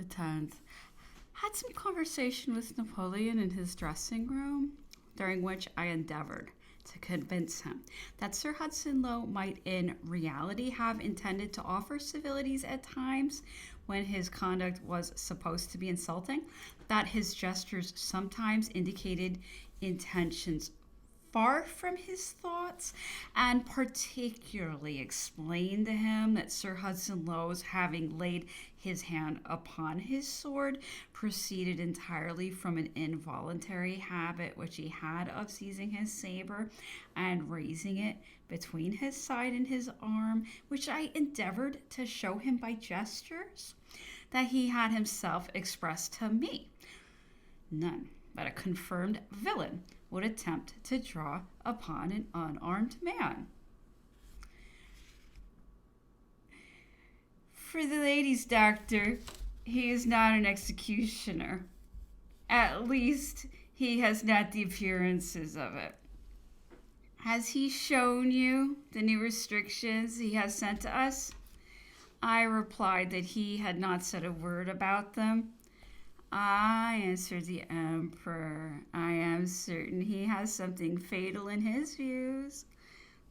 10th, had some conversation with Napoleon in his dressing room, during which I endeavored to convince him that Sir Hudson Lowe might in reality have intended to offer civilities at times when his conduct was supposed to be insulting, that his gestures sometimes indicated intentions far from his thoughts, and particularly explained to him that Sir Hudson Lowe's having laid his hand upon his sword proceeded entirely from an involuntary habit which he had of seizing his saber and raising it between his side and his arm, which I endeavored to show him by gestures that he had himself expressed to me. None but a confirmed villain would attempt to draw upon an unarmed man. For the ladies' doctor, he is not an executioner. At least, he has not the appearances of it. Has he shown you the new restrictions he has sent to us? I replied that he had not said a word about them. I answered the Emperor. I am certain he has something fatal in his views.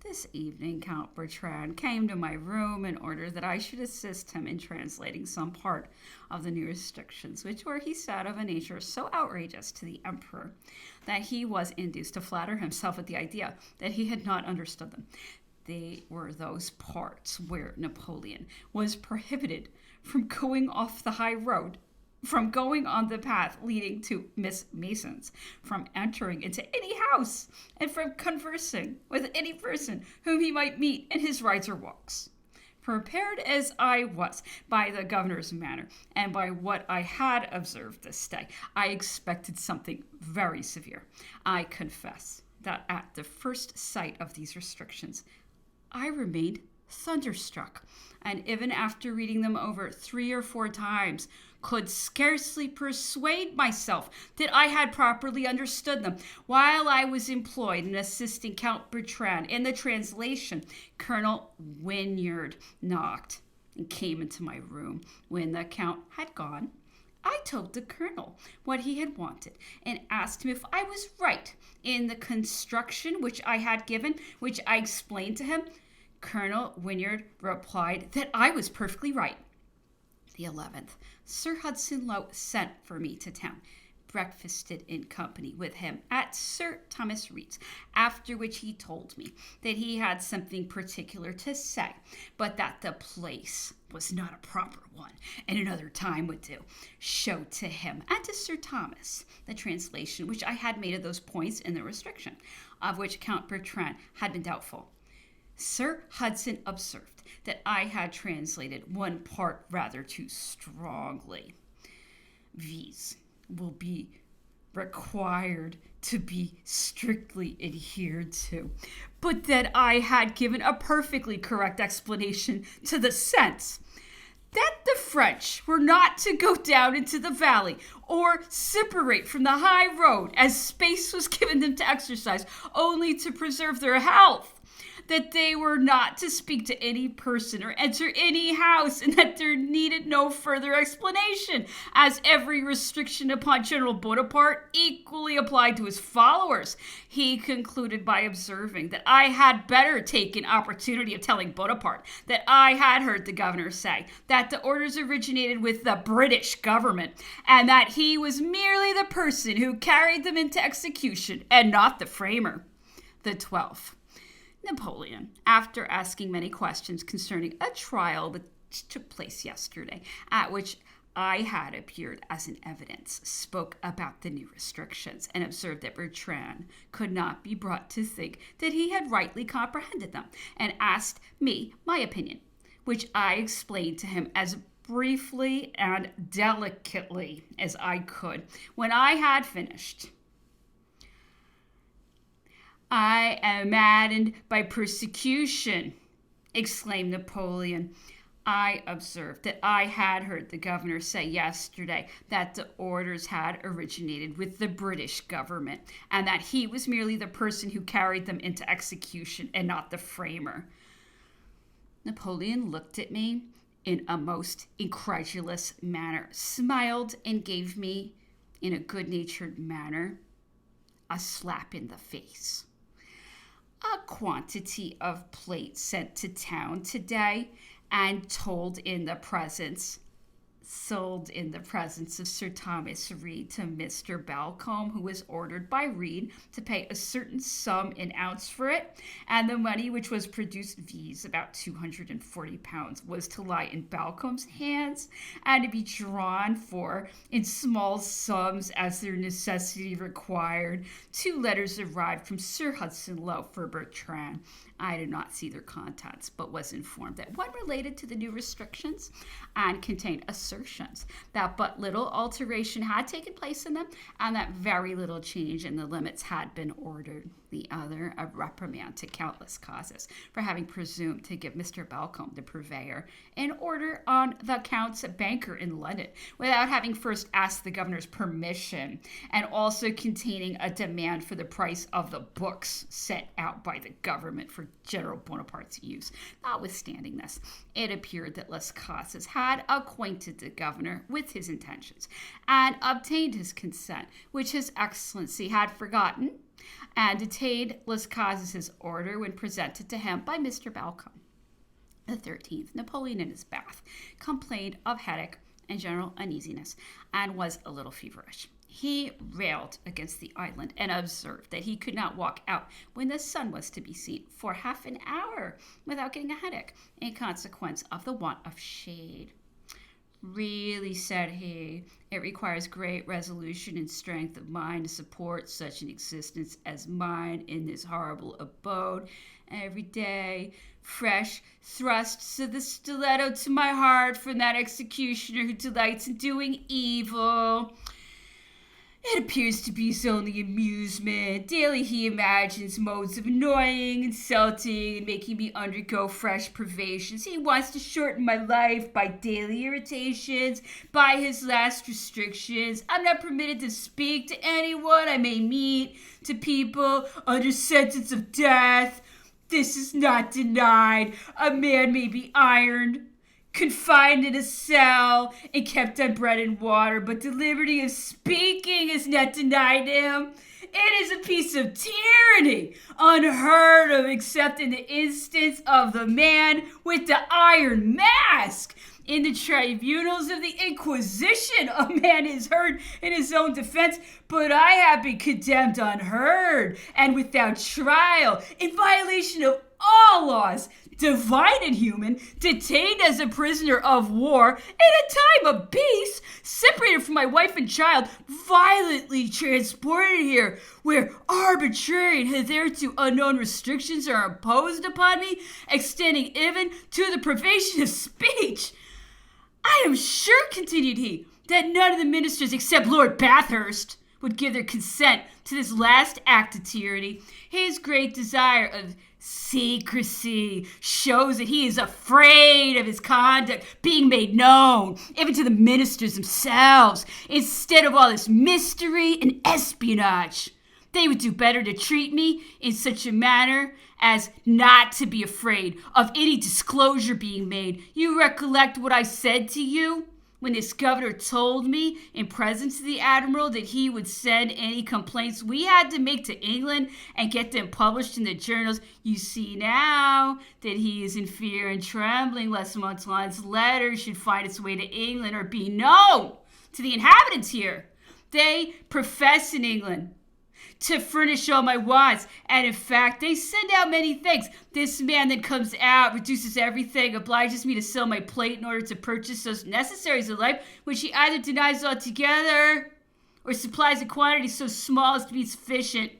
This evening, Count Bertrand came to my room in order that I should assist him in translating some part of the new restrictions, which were, he said, of a nature so outrageous to the Emperor that he was induced to flatter himself at the idea that he had not understood them. They were those parts where Napoleon was prohibited from going off the high road, from going on the path leading to Miss Mason's, from entering into any house, and from conversing with any person whom he might meet in his rides or walks. Prepared as I was by the governor's manner and by what I had observed this day, I expected something very severe. I confess that at the first sight of these restrictions, I remained thunderstruck, and even after reading them over 3 or 4 times, could scarcely persuade myself that I had properly understood them. While I was employed in assisting Count Bertrand in the translation, Colonel Wynyard knocked and came into my room. When the Count had gone, I told the Colonel what he had wanted and asked him if I was right in the construction which I had given, which I explained to him. Colonel Wynyard replied that I was perfectly right. The 11th, Sir Hudson Lowe sent for me to town, breakfasted in company with him at Sir Thomas Reed's, after which he told me that he had something particular to say, but that the place was not a proper one, and another time would do. Showed to him and to Sir Thomas the translation which I had made of those points in the restriction, of which Count Bertrand had been doubtful. Sir Hudson observed that I had translated one part rather too strongly. These will be required to be strictly adhered to, but that I had given a perfectly correct explanation to the sense that the French were not to go down into the valley or separate from the high road as space was given them to exercise only to preserve their health, that they were not to speak to any person or enter any house, and that there needed no further explanation, as every restriction upon General Bonaparte equally applied to his followers. He concluded by observing that I had better take an opportunity of telling Bonaparte that I had heard the governor say that the orders originated with the British government, and that he was merely the person who carried them into execution, and not the framer. The 12th. Napoleon, after asking many questions concerning a trial which took place yesterday, at which I had appeared as an evidence, spoke about the new restrictions, and observed that Bertrand could not be brought to think that he had rightly comprehended them, and asked me my opinion, which I explained to him as briefly and delicately as I could. When I had finished, I am maddened by persecution, exclaimed Napoleon. I observed that I had heard the governor say yesterday that the orders had originated with the British government, and that he was merely the person who carried them into execution and not the framer. Napoleon looked at me in a most incredulous manner, smiled, and gave me, in a good-natured manner, a slap in the face. A quantity of plate sent to town today and sold in the presence of Sir Thomas Reed to Mr. Balcombe, who was ordered by Reed to pay a certain sum an ounce for it, and the money which was produced, viz. About £240, was to lie in Balcombe's hands and to be drawn for in small sums as their necessity required. 2 letters arrived from Sir Hudson Lowe for Bertrand. I did not see their contents, but was informed that one related to the new restrictions and contained assertions that but little alteration had taken place in them and that very little change in the limits had been ordered. The other, a reprimand to countless causes for having presumed to give Mr. Balcombe, the purveyor, an order on the Count's banker in London without having first asked the governor's permission, and also containing a demand for the price of the books sent out by the government for General Bonaparte's use. Notwithstanding this, it appeared that Las Casas had acquainted the governor with his intentions and obtained his consent, which his excellency had forgotten, and detained Las Casas' order when presented to him by Mr. Balcombe. The 13th, Napoleon in his bath complained of headache and general uneasiness, and was a little feverish. He railed against the island and observed that he could not walk out when the sun was to be seen for half an hour without getting a headache, in consequence of the want of shade. Really, said he, it requires great resolution and strength of mind to support such an existence as mine in this horrible abode. Every day, fresh thrusts of the stiletto to my heart from that executioner who delights in doing evil. It appears to be his only amusement. Daily he imagines modes of annoying, insulting, and making me undergo fresh privations. He wants to shorten my life by daily irritations, by his last restrictions. I'm not permitted to speak to anyone I may meet, to people under sentence of death. This is not denied. A man may be ironed, confined in a cell, and kept on bread and water, but the liberty of speaking is not denied him. It is a piece of tyranny, unheard of except in the instance of the man with the iron mask. In the tribunals of the Inquisition, a man is heard in his own defense, but I have been condemned unheard and without trial, in violation of all laws, divine and human, detained as a prisoner of war, in a time of peace, separated from my wife and child, violently transported here, where arbitrary and hitherto unknown restrictions are imposed upon me, extending even to the privation of speech. I am sure, continued he, that none of the ministers except Lord Bathurst would give their consent to this last act of tyranny. His great desire of secrecy shows that he is afraid of his conduct being made known, even to the ministers themselves, instead of all this mystery and espionage. They would do better to treat me in such a manner as not to be afraid of any disclosure being made. You recollect what I said to you when this governor told me in presence of the admiral that he would send any complaints we had to make to England and get them published in the journals. You see now that he is in fear and trembling lest Montaigne's letter should find its way to England or be known to the inhabitants here. They profess in England to furnish all my wants, and in fact, they send out many things. This man that comes out, reduces everything, obliges me to sell my plate in order to purchase those necessaries of life, which he either denies altogether or supplies a quantity so small as to be sufficient.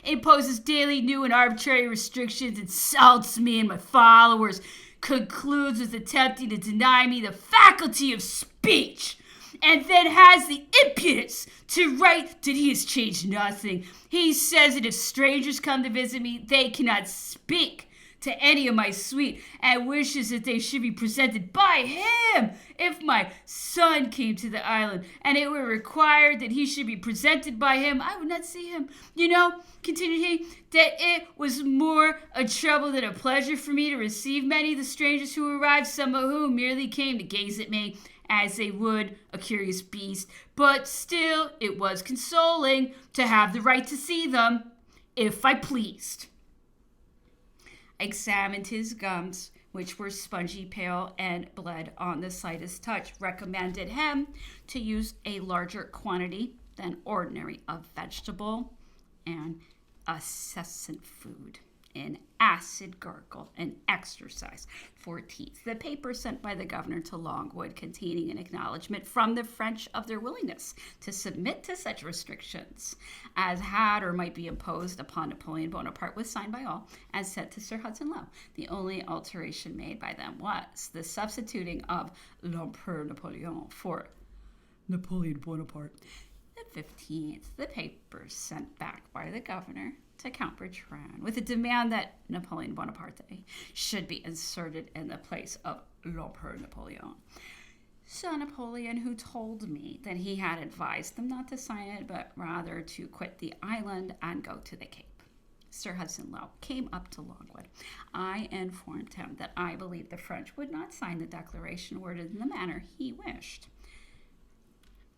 Imposes daily new and arbitrary restrictions, insults me and my followers, concludes with attempting to deny me the faculty of speech, and then has the impudence to write that he has changed nothing. He says that if strangers come to visit me, they cannot speak to any of my suite and wishes that they should be presented by him. If my son came to the island and it were required that he should be presented by him, I would not see him. You know, continued he, that it was more a trouble than a pleasure for me to receive many of the strangers who arrived, some of whom merely came to gaze at me as they would a curious beast, but still it was consoling to have the right to see them, if I pleased. I examined his gums, which were spongy pale and bled on the slightest touch, recommended him to use a larger quantity than ordinary of vegetable and incessant food, in acid gargle and exercise for teeth. The paper sent by the governor to Longwood, containing an acknowledgement from the French of their willingness to submit to such restrictions as had or might be imposed upon Napoleon Bonaparte, was signed by all and sent to Sir Hudson Lowe. The only alteration made by them was the substituting of l'Empereur Napoleon for Napoleon Bonaparte. The 15th, the paper sent back by the governor to Count Bertrand with a demand that Napoleon Bonaparte should be inserted in the place of l'Empereur Napoleon. So Napoleon, who told me that he had advised them not to sign it, but rather to quit the island and go to the Cape. Sir Hudson Lowe came up to Longwood. I informed him that I believed the French would not sign the declaration worded in the manner he wished.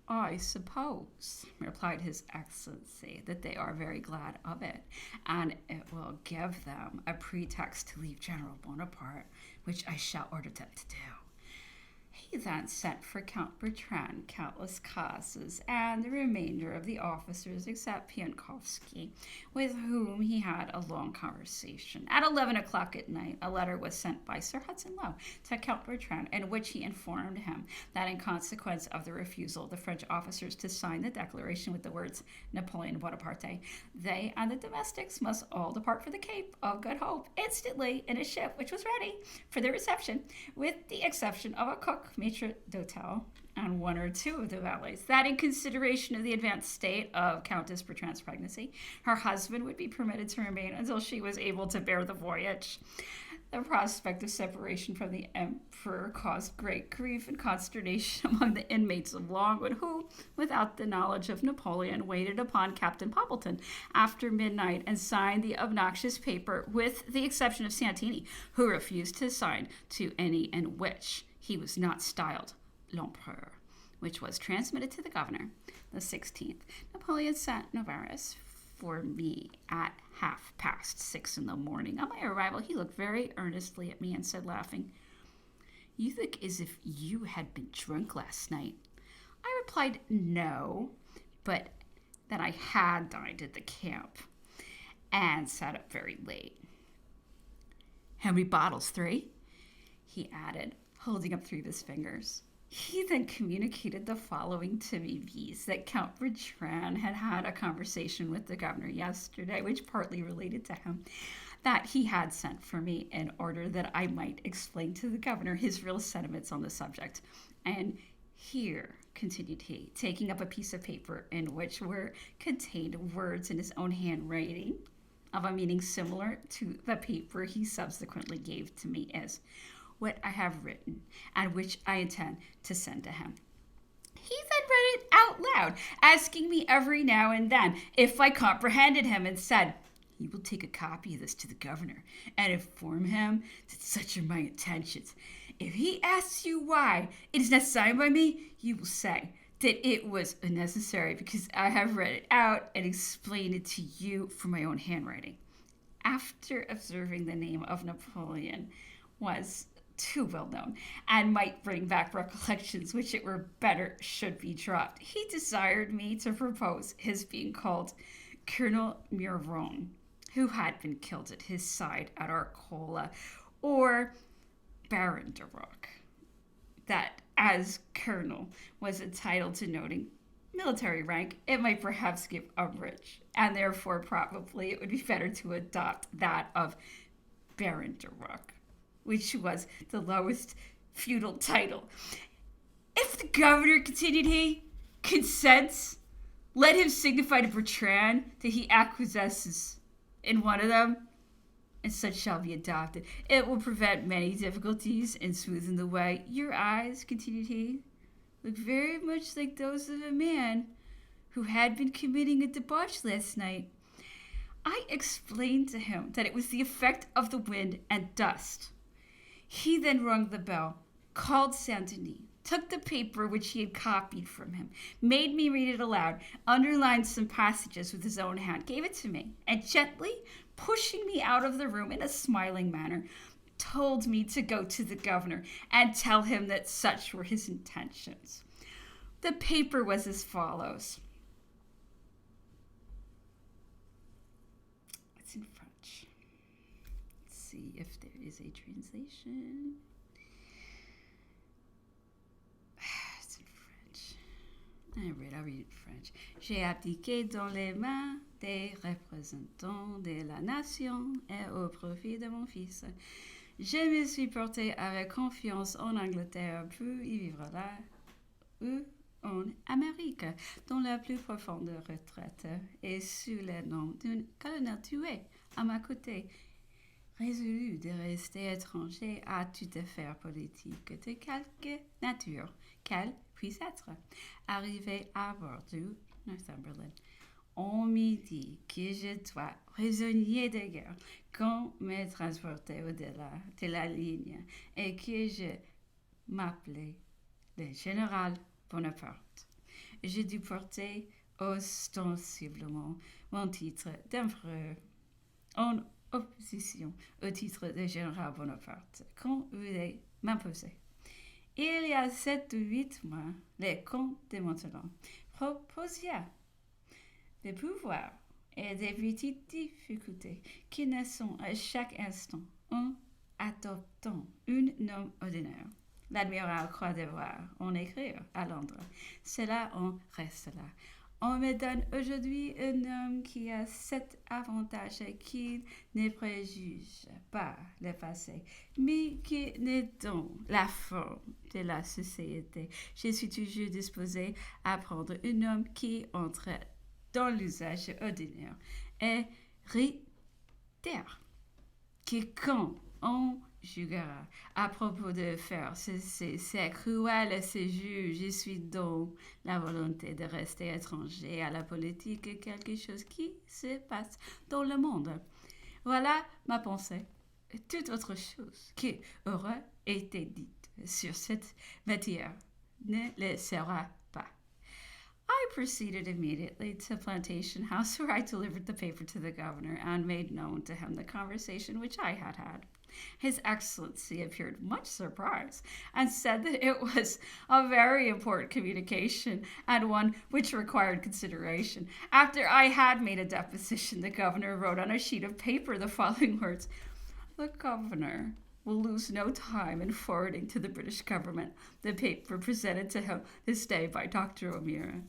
I suppose, replied His Excellency, that they are very glad of it, and it will give them a pretext to leave General Bonaparte, which I shall order them to do. He then sent for Count Bertrand, Count Lascauses, and the remainder of the officers except Piankowski, with whom he had a long conversation. At 11 o'clock at night, a letter was sent by Sir Hudson Lowe to Count Bertrand, in which he informed him that in consequence of the refusal of the French officers to sign the declaration with the words Napoleon Bonaparte, they and the domestics must all depart for the Cape of Good Hope instantly in a ship which was ready for their reception, with the exception of a cook, maitre d'hotel, and one or two of the valets, that in consideration of the advanced state of Countess Bertrand's pregnancy, her husband would be permitted to remain until she was able to bear the voyage. The prospect of separation from the emperor caused great grief and consternation among the inmates of Longwood, who, without the knowledge of Napoleon, waited upon Captain Poppleton after midnight and signed the obnoxious paper, with the exception of Santini, who refused to sign to any in which he was not styled l'Empereur, which was transmitted to the governor. The 16th, Napoleon sent Memoirs for me at 6:30 in the morning. On my arrival, he looked very earnestly at me and said, laughing, "You look as if you had been drunk last night." I replied, no, but that I had dined at the camp and sat up very late. "How many bottles? 3? He added, holding up 3 of his fingers. He then communicated the following to me, viz. That Count Bertrand had had a conversation with the governor yesterday, which partly related to him, that he had sent for me in order that I might explain to the governor his real sentiments on the subject. And here, continued he, taking up a piece of paper in which were contained words in his own handwriting of a meaning similar to the paper he subsequently gave to me, is what I have written, and which I intend to send to him. He then read it out loud, asking me every now and then if I comprehended him, and said, "You will take a copy of this to the governor, and inform him that such are my intentions. If he asks you why it is not signed by me, you will say that it was unnecessary, because I have read it out and explained it to you from my own handwriting." After observing the name of Napoleon was too well known and might bring back recollections which it were better should be dropped, he desired me to propose his being called Colonel Miron, who had been killed at his side at Arcola, or Baron de Rock, that as colonel was entitled to noting military rank, it might perhaps give umbrage, and therefore probably it would be better to adopt that of Baron de Rock, which was the lowest feudal title. "If the governor," continued he, "consents, let him signify to Bertrand that he acquiesces in one of them, and such shall be adopted. It will prevent many difficulties and smoothen the way. Your eyes, continued he, look very much like those of a man who had been committing a debauch last night. I explained to him that it was the effect of the wind and dust. He then rung the bell, called Saint-Denis, took the paper which he had copied from him, made me read it aloud, underlined some passages with his own hand, gave it to me, and gently, pushing me out of the room in a smiling manner, told me to go to the governor and tell him that such were his intentions. The paper was as follows. It's in French. Let's see if there is a translation. It's in French. I'll read it in French. J'ai abdiqué dans les mains des représentants de la nation et au profit de mon fils. Je me suis porté avec confiance en Angleterre pour y vivre là ou en Amérique, dans la plus profonde retraite, et sous le nom d'un colonel tué à ma côté, résolu de rester étranger à toute affaire politique de quelque nature qu'elle puisse être, arrivé à bord du Northumberland. On m'y dit que je dois, prisonnier de guerre, qu'on me transportait au-delà de la ligne et que je m'appelais le général Bonaparte. J'ai dû porter ostensiblement mon titre d'empereur en opposition au titre de général Bonaparte qu'on voulait m'imposer. Il y a 7 ou 8 mois, le comte de Montauban proposa de pouvoir et des petites difficultés qui naissent à chaque instant en adoptant un nom ordinaire. L'admiral croit devoir en écrire à Londres. Cela en reste là. On me donne aujourd'hui un homme qui a cet avantage qu'il ne préjuge pas le passé, mais qui ne donne la forme de la société. Je suis toujours disposé à prendre un homme qui entre dans l'usage ordinaire et réitère que quand on jugera à propos de faire cesser ces cruels séjours, je suis donc la volonté de rester étranger à la politique, quelque chose qui se passe dans le monde. Voilà ma pensée. Toute autre chose qui aurait été dite sur cette matière ne le sera pas. I proceeded immediately to Plantation House, where I delivered the paper to the governor and made known to him the conversation which I had had. His Excellency appeared much surprised and said that it was a very important communication and one which required consideration. After I had made a deposition, the governor wrote on a sheet of paper the following words: "The governor will lose no time in forwarding to the British government the paper presented to him this day by Dr. O'Meara.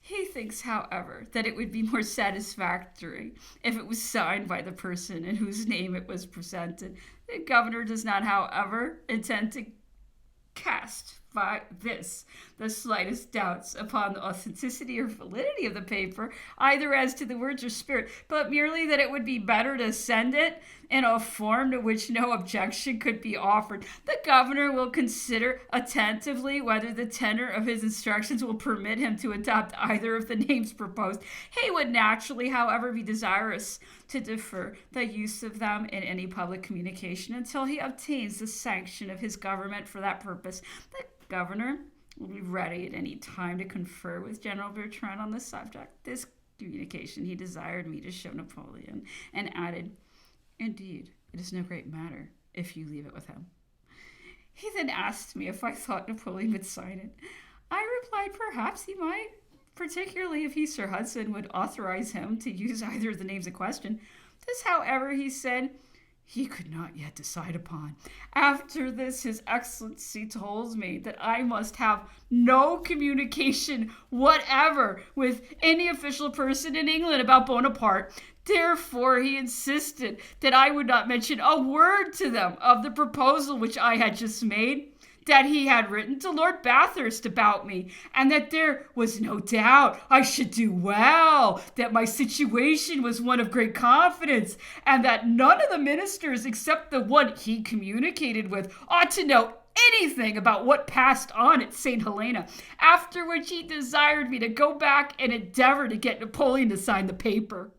He thinks, however, that it would be more satisfactory if it was signed by the person in whose name it was presented. The governor does not, however, intend to cast by this the slightest doubts upon the authenticity or validity of the paper, either as to the words or spirit, but merely that it would be better to send it in a form to which no objection could be offered. The governor will consider attentively whether the tenor of his instructions will permit him to adopt either of the names proposed. He would naturally, however, be desirous to defer the use of them in any public communication until he obtains the sanction of his government for that purpose. The governor will be ready at any time to confer with General Bertrand on the subject. This communication he desired me to show Napoleon, and added, indeed, it is no great matter if you leave it with him. He then asked me if I thought Napoleon would sign it. I replied perhaps he might, particularly if he, Sir Hudson, would authorize him to use either of the names in question. This, however, he said, he could not yet decide upon. After this, His Excellency told me that I must have no communication whatever with any official person in England about Bonaparte. Therefore, he insisted that I would not mention a word to them of the proposal which I had just made. that he had written to Lord Bathurst about me, and that there was no doubt I should do well, that my situation was one of great confidence, and that none of the ministers except the one he communicated with ought to know anything about what passed on at St. Helena, after which he desired me to go back and endeavor to get Napoleon to sign the paper.